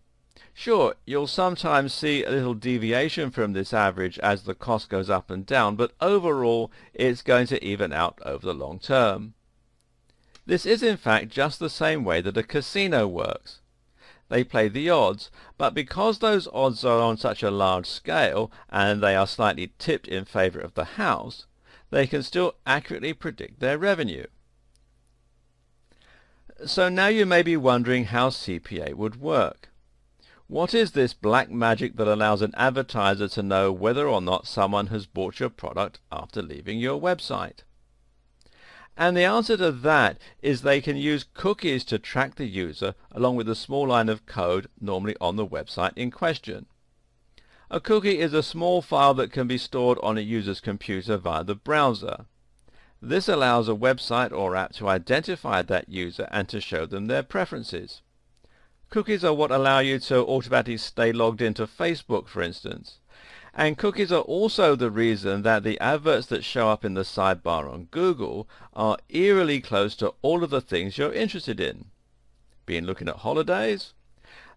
Sure, you'll sometimes see a little deviation from this average as the cost goes up and down, but overall it's going to even out over the long term. This is in fact just the same way that a casino works. They play the odds, but because those odds are on such a large scale and they are slightly tipped in favor of the house, they can still accurately predict their revenue. So now you may be wondering how CPA would work. What is this black magic that allows an advertiser to know whether or not someone has bought your product after leaving your website? And the answer to that is they can use cookies to track the user along with a small line of code normally on the website in question. A cookie is a small file that can be stored on a user's computer via the browser. This allows a website or app to identify that user and to show them their preferences. Cookies are what allow you to automatically stay logged into Facebook, for instance. And cookies are also the reason that the adverts that show up in the sidebar on Google are eerily close to all of the things you're interested in. Been looking at holidays?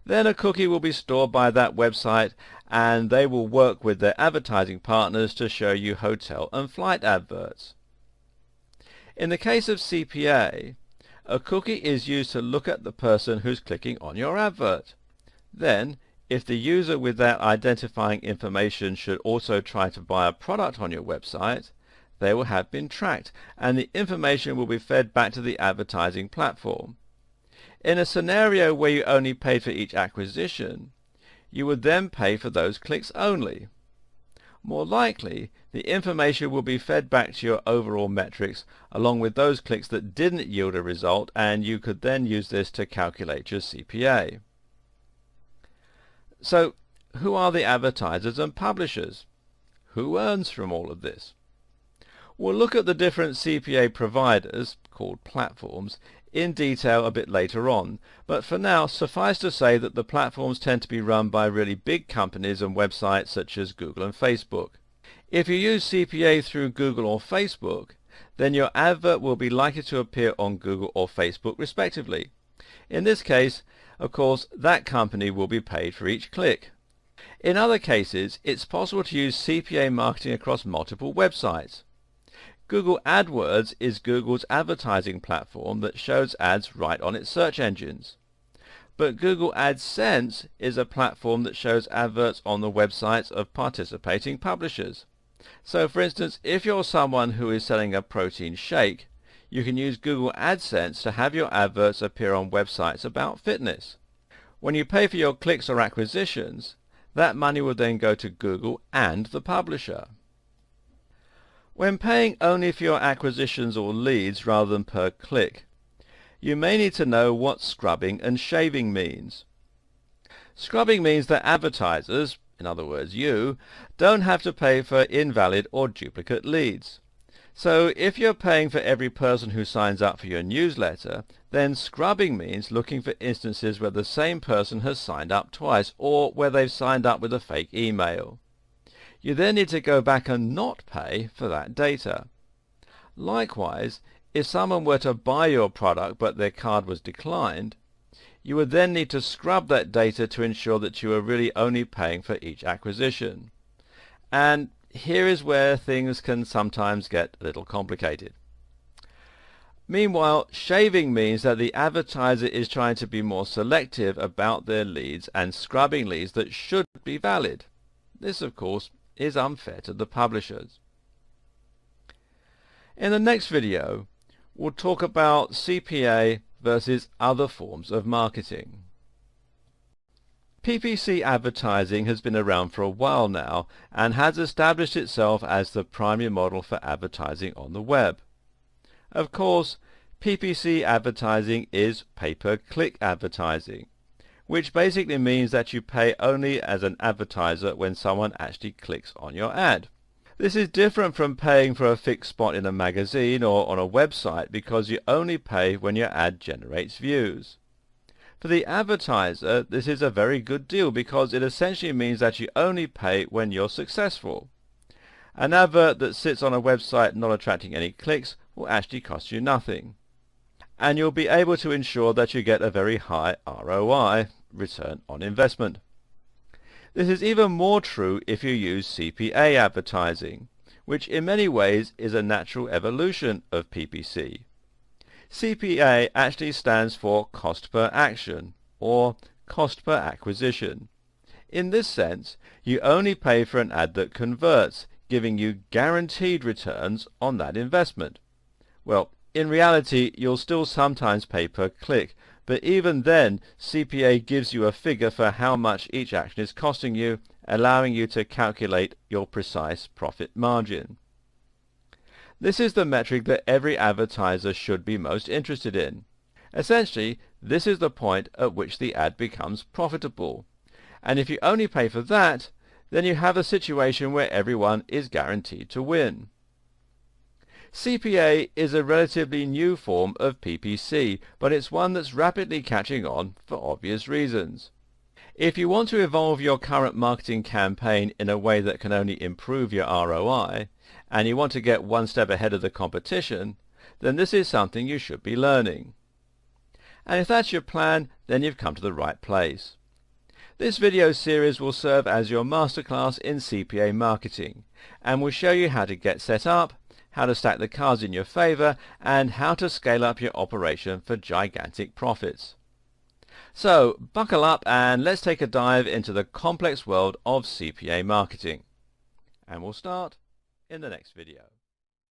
Then a cookie will be stored by that website and they will work with their advertising partners to show you hotel and flight adverts. In the case of CPA, a cookie is used to look at the person who's clicking on your advert. Then, if the user with that identifying information should also try to buy a product on your website, they will have been tracked, and the information will be fed back to the advertising platform. In a scenario where you only paid for each acquisition, you would then pay for those clicks only. More likely, the information will be fed back to your overall metrics along with those clicks that didn't yield a result, and you could then use this to calculate your CPA. So, who are the advertisers and publishers? Who earns from all of this? We'll look at the different CPA providers, called platforms, in detail a bit later on, but for now suffice to say that the platforms tend to be run by really big companies and websites such as Google and Facebook. If you use CPA through Google or Facebook, then your advert will be likely to appear on Google or Facebook respectively. In this case, of course, that company will be paid for each click. In other cases, it's possible to use CPA marketing across multiple websites. Google AdWords is Google's advertising platform that shows ads right on its search engines. But Google AdSense is a platform that shows adverts on the websites of participating publishers. So for instance, if you're someone who is selling a protein shake, you can use Google AdSense to have your adverts appear on websites about fitness. When you pay for your clicks or acquisitions, that money will then go to Google and the publisher. When paying only for your acquisitions or leads rather than per click, you may need to know what scrubbing and shaving means. Scrubbing means that advertisers, in other words you, don't have to pay for invalid or duplicate leads. So if you're paying for every person who signs up for your newsletter, then scrubbing means looking for instances where the same person has signed up twice or where they've signed up with a fake email. You then need to go back and not pay for that data. Likewise, if someone were to buy your product but their card was declined, you would then need to scrub that data to ensure that you are really only paying for each acquisition. And here is where things can sometimes get a little complicated. Meanwhile, shaving means that the advertiser is trying to be more selective about their leads and scrubbing leads that should be valid. This, of course, is unfair to the publishers. In the next video, we'll talk about CPA versus other forms of marketing. PPC advertising has been around for a while now and has established itself as the primary model for advertising on the web. Of course, PPC advertising is pay-per-click advertising, which basically means that you pay only as an advertiser when someone actually clicks on your ad. This is different from paying for a fixed spot in a magazine or on a website because you only pay when your ad generates views. For the advertiser, this is a very good deal because it essentially means that you only pay when you're successful. An advert that sits on a website not attracting any clicks will actually cost you nothing. And you'll be able to ensure that you get a very high ROI, return on investment. This is even more true if you use CPA advertising, which in many ways is a natural evolution of PPC. CPA actually stands for cost per action, or cost per acquisition. In this sense, you only pay for an ad that converts, giving you guaranteed returns on that investment. Well, in reality, you'll still sometimes pay per click, but even then, CPA gives you a figure for how much each action is costing you, allowing you to calculate your precise profit margin. This is the metric that every advertiser should be most interested in. Essentially, this is the point at which the ad becomes profitable. And if you only pay for that, then you have a situation where everyone is guaranteed to win. CPA is a relatively new form of PPC, but it's one that's rapidly catching on for obvious reasons. If you want to evolve your current marketing campaign in a way that can only improve your ROI, and you want to get one step ahead of the competition, then this is something you should be learning. And if that's your plan, then you've come to the right place. This video series will serve as your masterclass in CPA marketing, and will show you how to get set up, how to stack the cards in your favor, and how to scale up your operation for gigantic profits. So, buckle up and let's take a dive into the complex world of CPA marketing. And we'll start in the next video.